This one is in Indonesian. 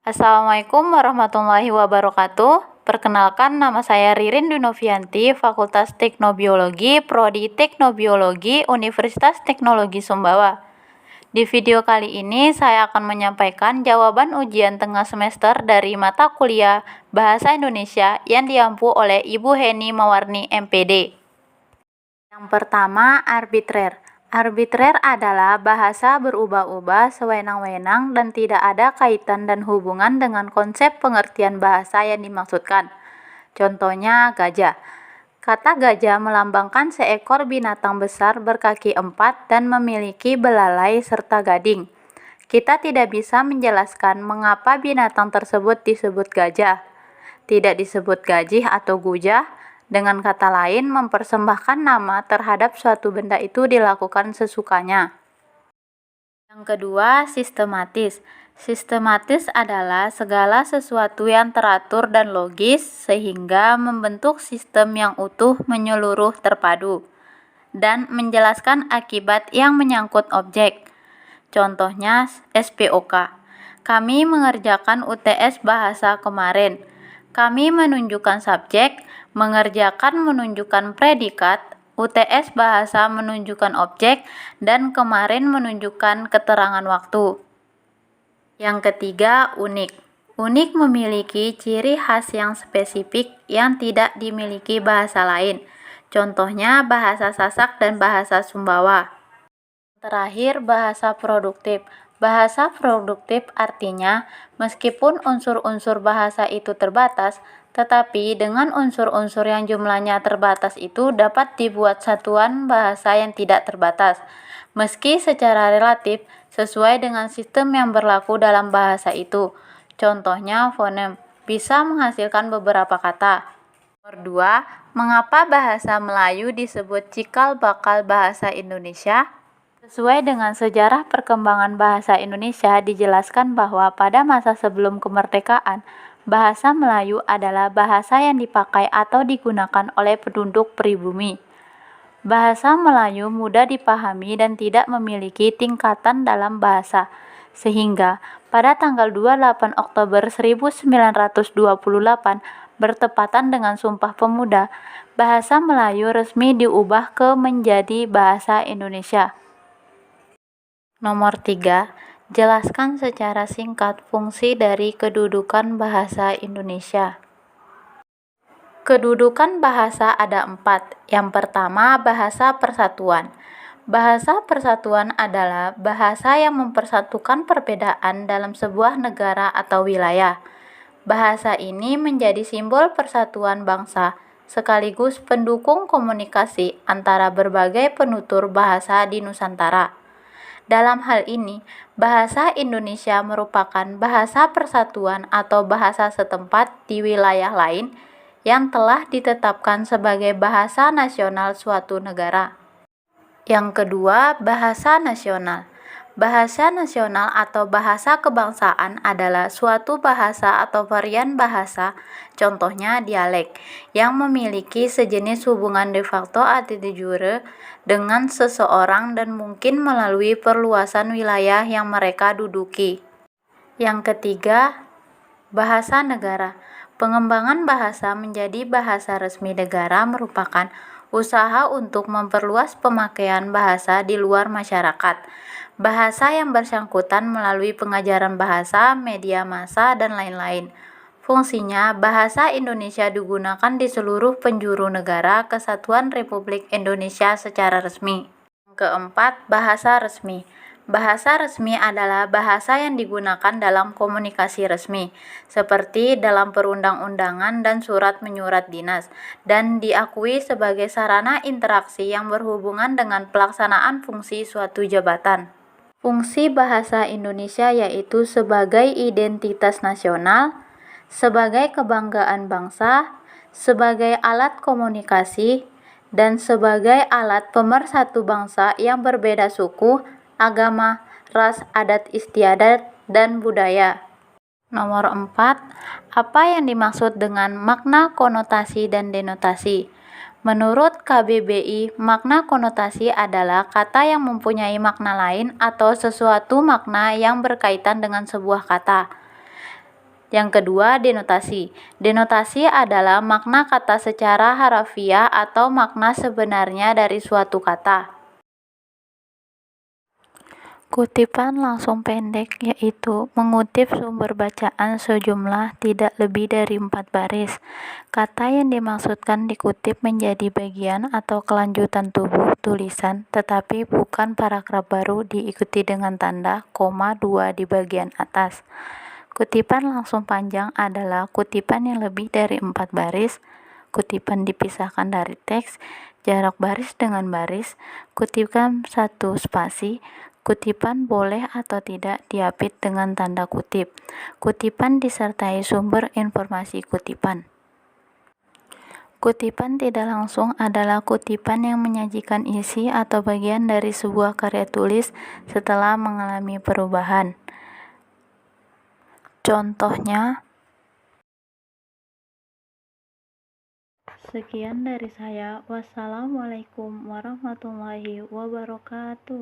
Assalamualaikum warahmatullahi wabarakatuh. Perkenalkan, nama saya Ririn Dunovianti, Fakultas Teknobiologi, Prodi Teknobiologi, Universitas Teknologi Sumbawa. Di video kali ini saya akan menyampaikan jawaban ujian tengah semester dari mata kuliah Bahasa Indonesia yang diampu oleh Ibu Heni Mawarni MPD. Yang pertama, arbitrer. Arbitrer adalah bahasa berubah-ubah sewenang-wenang dan tidak ada kaitan dan hubungan dengan konsep pengertian bahasa yang dimaksudkan. Contohnya, gajah. Kata gajah melambangkan seekor binatang besar berkaki 4 dan memiliki belalai serta gading. Kita tidak bisa menjelaskan mengapa binatang tersebut disebut gajah, tidak disebut gajih atau gujah. Dengan kata lain, mempersembahkan nama terhadap suatu benda itu dilakukan sesukanya. Yang kedua, sistematis. Sistematis adalah segala sesuatu yang teratur dan logis sehingga membentuk sistem yang utuh, menyeluruh, terpadu, dan menjelaskan akibat yang menyangkut objek. Contohnya SPOK. Kami mengerjakan UTS bahasa kemarin. Kami menunjukkan subjek, mengerjakan menunjukkan predikat, UTS bahasa menunjukkan objek, dan kemarin menunjukkan keterangan waktu. Yang ketiga, unik. Unik memiliki ciri khas yang spesifik yang tidak dimiliki bahasa lain. Contohnya bahasa Sasak dan bahasa Sumbawa. Terakhir, bahasa produktif. Bahasa produktif artinya, meskipun unsur-unsur bahasa itu terbatas, tetapi dengan unsur-unsur yang jumlahnya terbatas itu dapat dibuat satuan bahasa yang tidak terbatas, meski secara relatif sesuai dengan sistem yang berlaku dalam bahasa itu. Contohnya, fonem bisa menghasilkan beberapa kata. Nomor 2, mengapa bahasa Melayu disebut cikal bakal bahasa Indonesia? Sesuai dengan sejarah perkembangan bahasa Indonesia, dijelaskan bahwa pada masa sebelum kemerdekaan, bahasa Melayu adalah bahasa yang dipakai atau digunakan oleh penduduk pribumi. Bahasa Melayu mudah dipahami dan tidak memiliki tingkatan dalam bahasa, sehingga pada tanggal 28 Oktober 1928 bertepatan dengan Sumpah Pemuda, bahasa Melayu resmi diubah menjadi bahasa Indonesia. Nomor 3, jelaskan secara singkat fungsi dari kedudukan bahasa Indonesia. Kedudukan bahasa ada 4. Yang pertama, bahasa persatuan. Bahasa persatuan adalah bahasa yang mempersatukan perbedaan dalam sebuah negara atau wilayah. Bahasa ini menjadi simbol persatuan bangsa, sekaligus pendukung komunikasi antara berbagai penutur bahasa di Nusantara. Dalam hal ini, bahasa Indonesia merupakan bahasa persatuan atau bahasa setempat di wilayah lain yang telah ditetapkan sebagai bahasa nasional suatu negara. Yang kedua, bahasa nasional. Bahasa nasional atau bahasa kebangsaan adalah suatu bahasa atau varian bahasa, contohnya dialek, yang memiliki sejenis hubungan de facto atau de jure dengan seseorang dan mungkin melalui perluasan wilayah yang mereka duduki. Yang ketiga, bahasa negara. Pengembangan bahasa menjadi bahasa resmi negara merupakan usaha untuk memperluas pemakaian bahasa di luar masyarakat. Bahasa yang bersangkutan melalui pengajaran bahasa, media massa, dan lain-lain. Fungsinya, bahasa Indonesia digunakan di seluruh penjuru negara Kesatuan Republik Indonesia secara resmi. Yang keempat, bahasa resmi. Bahasa resmi adalah bahasa yang digunakan dalam komunikasi resmi, seperti dalam perundang-undangan dan surat menyurat dinas, dan diakui sebagai sarana interaksi yang berhubungan dengan pelaksanaan fungsi suatu jabatan. Fungsi bahasa Indonesia yaitu sebagai identitas nasional, sebagai kebanggaan bangsa, sebagai alat komunikasi, dan sebagai alat pemersatu bangsa yang berbeda suku, agama, ras, adat istiadat, dan budaya. Nomor 4, apa yang dimaksud dengan makna konotasi dan denotasi? Menurut KBBI, makna konotasi adalah kata yang mempunyai makna lain atau sesuatu makna yang berkaitan dengan sebuah kata. Yang kedua, denotasi. Denotasi adalah makna kata secara harafiah atau makna sebenarnya dari suatu kata. Kutipan langsung pendek yaitu mengutip sumber bacaan sejumlah tidak lebih dari 4 baris. Kata yang dimaksudkan dikutip menjadi bagian atau kelanjutan tubuh tulisan, tetapi bukan paragraf baru diikuti dengan tanda koma 2 di bagian atas. Kutipan langsung panjang adalah kutipan yang lebih dari 4 baris, kutipan dipisahkan dari teks, jarak baris dengan baris, kutipan satu spasi, kutipan boleh atau tidak diapit dengan tanda kutip, kutipan disertai sumber informasi kutipan. Kutipan tidak langsung adalah kutipan yang menyajikan isi atau bagian dari sebuah karya tulis setelah mengalami perubahan. Contohnya, sekian dari saya. Wassalamualaikum warahmatullahi wabarakatuh.